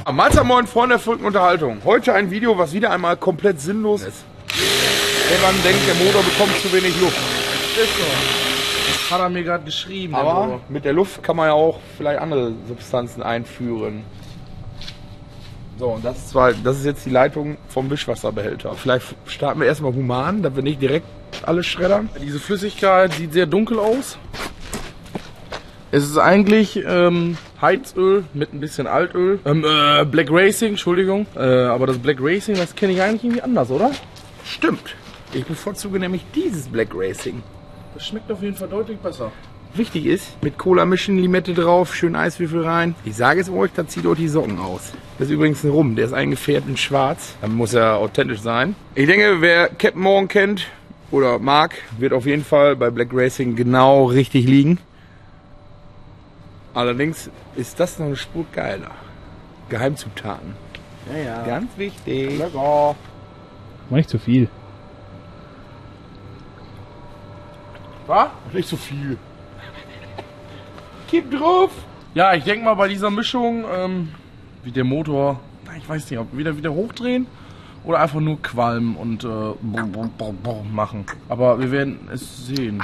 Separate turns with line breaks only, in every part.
Mahlzeit, moin Freunde der verrückten Unterhaltung. Heute ein Video, was wieder einmal komplett sinnlos ist. Wenn man denkt, der Motor bekommt zu wenig Luft.
Ist so. Hat er mir gerade geschrieben.
Aber mit der Luft kann man ja auch vielleicht andere Substanzen einführen. So, und das ist jetzt die Leitung vom Wischwasserbehälter. Vielleicht starten wir erstmal human, damit wir nicht direkt alles schreddern.
Diese Flüssigkeit sieht sehr dunkel aus. Es ist eigentlich Heizöl mit ein bisschen Altöl. Black Racing, Entschuldigung. Aber das Black Racing, das kenne ich eigentlich irgendwie anders, oder?
Stimmt. Ich bevorzuge nämlich dieses Black Racing.
Das schmeckt auf jeden Fall deutlich besser.
Wichtig ist, mit Cola mischen, Limette drauf, schön Eiswürfel rein. Ich sage es euch, da zieht euch die Socken aus. Das ist übrigens ein Rum, der ist eingefärbt in schwarz. Dann muss er authentisch sein. Ich denke, wer Captain Morgan kennt oder mag, wird auf jeden Fall bei Black Racing genau richtig liegen. Allerdings ist das noch eine Spur geiler. Geheimzutaten.
Ja.
Ganz wichtig.
Lecker.
Mach nicht zu viel.
Was?
Nicht so viel. Gib drauf.
Ja, ich denke mal bei dieser Mischung, wie der Motor, ich weiß nicht, ob wieder hochdrehen oder einfach nur qualmen und machen. Aber wir werden es sehen.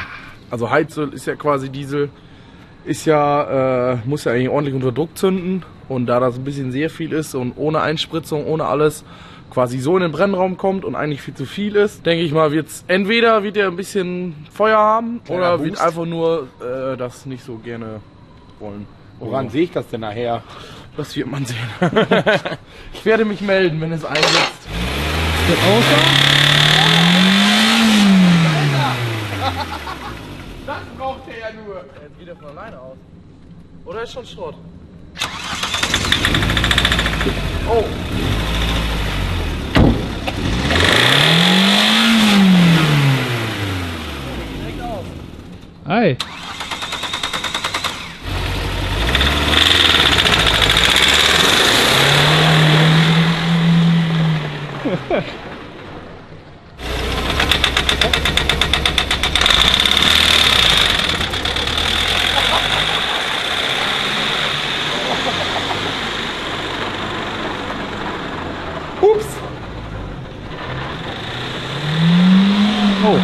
Also Heizöl ist ja quasi Diesel, ist ja, muss ja eigentlich ordentlich unter Druck zünden. Und da das ein bisschen sehr viel ist und ohne Einspritzung, ohne alles, quasi so in den Brennraum kommt und eigentlich viel zu viel ist, denke ich mal, entweder wird er ein bisschen Feuer haben oder wird einfach nur das nicht so gerne wollen.
Woran sehe ich das denn nachher?
Das wird man sehen. Ich werde mich melden, wenn es einsetzt.
Der Außer?
Das braucht er ja nur.
Jetzt geht er von alleine aus. Oder ist schon Schrott? Oh!
Ei.
Ups.
Oh.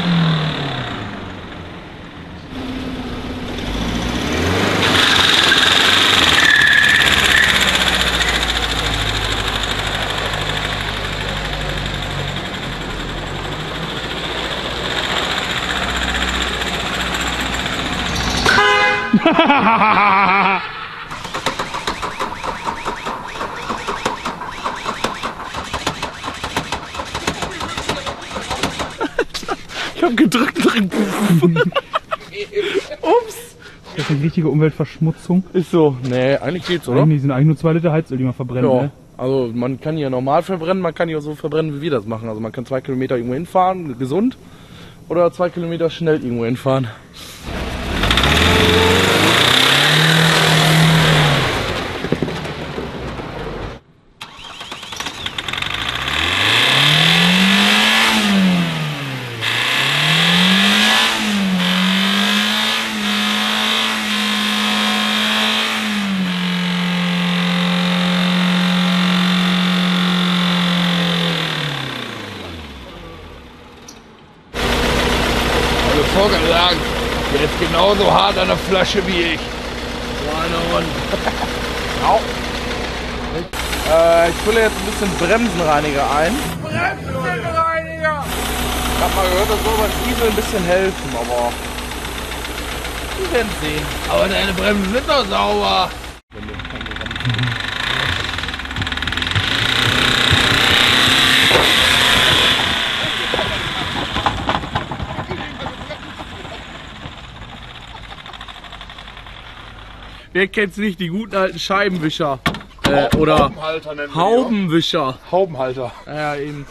Ich hab gedrückt. Ups!
Das ist eine richtige Umweltverschmutzung.
Ist so. Nee, eigentlich geht's, oder?
Eigentlich sind eigentlich nur 2 Liter Heizöl, die man verbrennt.
Ja.
Ne?
Also man kann hier normal verbrennen, man kann hier auch so verbrennen, wie wir das machen. Also man kann 2 Kilometer irgendwo hinfahren, gesund, oder 2 Kilometer schnell irgendwo hinfahren.
Vorgesagt, der ist genauso hart an der Flasche wie ich.
Au. Ich fülle jetzt ein bisschen Bremsenreiniger ein.
Bremsenreiniger!
Ich hab mal gehört, das soll beim Diesel ein bisschen helfen, aber wir werden sehen.
Aber deine Bremsen sind doch sauber.
Wer kennt's nicht, die guten alten Scheibenwischer? Oder
Haubenhalter nennen wir
Haubenwischer.
die auch. Haubenhalter.
Ja, eben.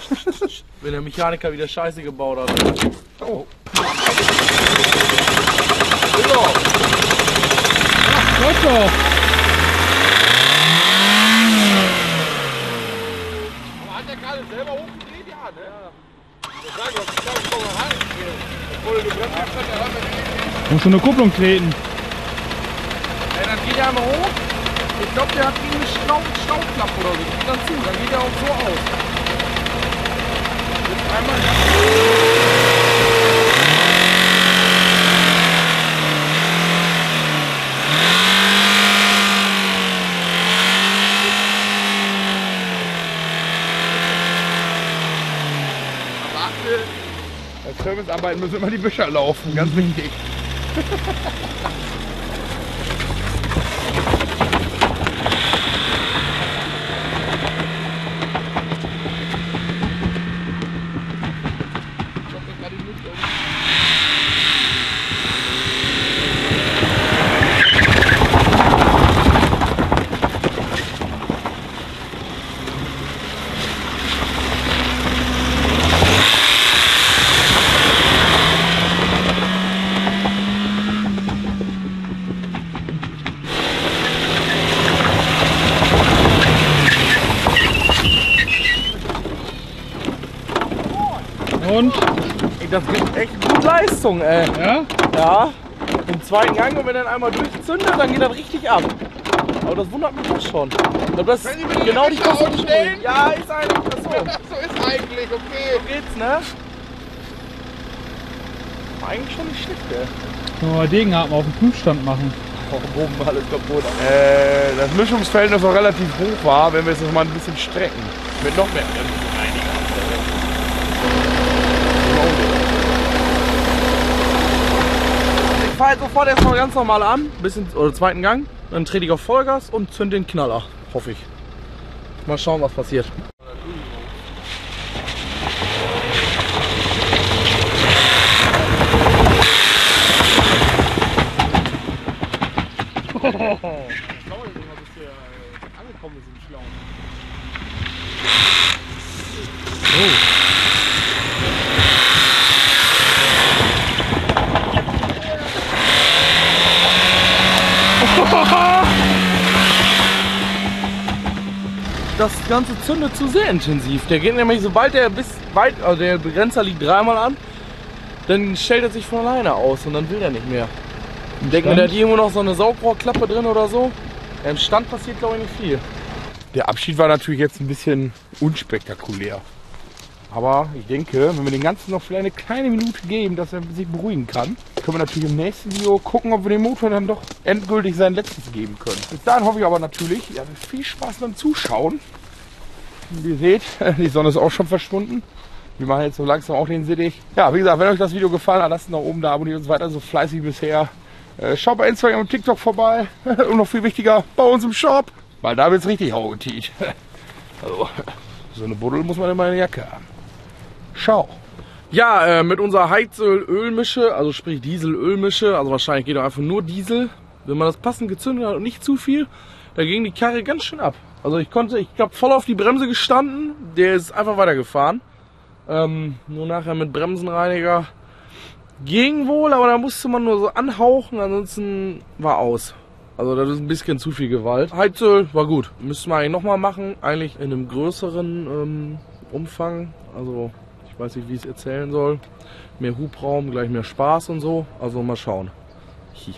Wenn der Mechaniker wieder Scheiße gebaut hat.
Oh.
Läuft doch.
Aber hat der gerade selber hochgedreht? Ja, ne? Ich sag doch, ich komm mal rein. Obwohl du gebremst hast, hat der
Musst du eine Kupplung treten.
Dann geht er einmal hoch Ich glaube, der hat irgendeine Schraubklappe oder so. Die geht dann zu, dann geht er auch so aus. Jetzt einmal
bei Servicearbeiten müssen immer die Wischer laufen, ganz wichtig.
Und?
das gibt echt gut Leistung, ey.
Ja?
Ja. Im zweiten Gang, und wenn er dann einmal durchzündet, dann geht das richtig ab. Aber das wundert mich doch schon. Aber das ist genau die Konstruktion. Ja, ist eigentlich das so.
So ist eigentlich, okay.
So geht's, ne? Eigentlich schon nicht schlecht, ey.
Können wir mal Degenhaken auf den Prüfstand machen.
Oben alles kaputt.
Das Mischungsverhältnis noch relativ hoch war, wenn wir es noch mal ein bisschen strecken. Mit noch mehr
Ich fahre jetzt sofort erstmal ganz normal an, oder zweiten Gang, dann trete ich auf Vollgas und zünd den Knaller, hoffe ich. Mal schauen, was passiert. Das Ganze zündet zu sehr intensiv. Der geht nämlich, sobald der also der Begrenzer liegt dreimal an, dann stellt er sich von alleine aus und dann will er nicht mehr. Ich denke mir, da hat irgendwo noch so eine Saugrohrklappe drin oder so. Im Stand passiert, glaube ich, nicht viel.
Der Abschied war natürlich jetzt ein bisschen unspektakulär. Aber ich denke, wenn wir den Ganzen noch vielleicht eine kleine Minute geben, dass er sich beruhigen kann, können wir natürlich im nächsten Video gucken, ob wir dem Motor dann doch endgültig sein Letztes geben können. Bis dahin hoffe ich aber natürlich, ihr hattet viel Spaß beim Zuschauen. Wie ihr seht, die Sonne ist auch schon verschwunden. Wir machen jetzt so langsam auch den Sittich. Ja, wie gesagt, wenn euch das Video gefallen hat, lasst einen Daumen oben da, abonniert uns weiter so fleißig wie bisher. Schaut bei Instagram und TikTok vorbei. Und noch viel wichtiger, bei uns im Shop. Weil da wird es richtig haugetiet. Also, so eine Buddel muss man immer in der Jacke haben. Schau.
Ja, mit unserer Heizöl-Ölmische, also sprich Diesel-Ölmische, also wahrscheinlich geht auch einfach nur Diesel. Wenn man das passend gezündet hat und nicht zu viel, da ging die Karre ganz schön ab. Also ich habe voll auf die Bremse gestanden, der ist einfach weitergefahren. Nur nachher mit Bremsenreiniger ging wohl, aber da musste man nur so anhauchen, ansonsten war aus. Also das ist ein bisschen zu viel Gewalt. Heizöl war gut, müssten wir eigentlich nochmal machen, eigentlich in einem größeren Umfang. Also ich weiß nicht, wie ich es erzählen soll. Mehr Hubraum, gleich mehr Spaß und so. Also mal schauen. Hi.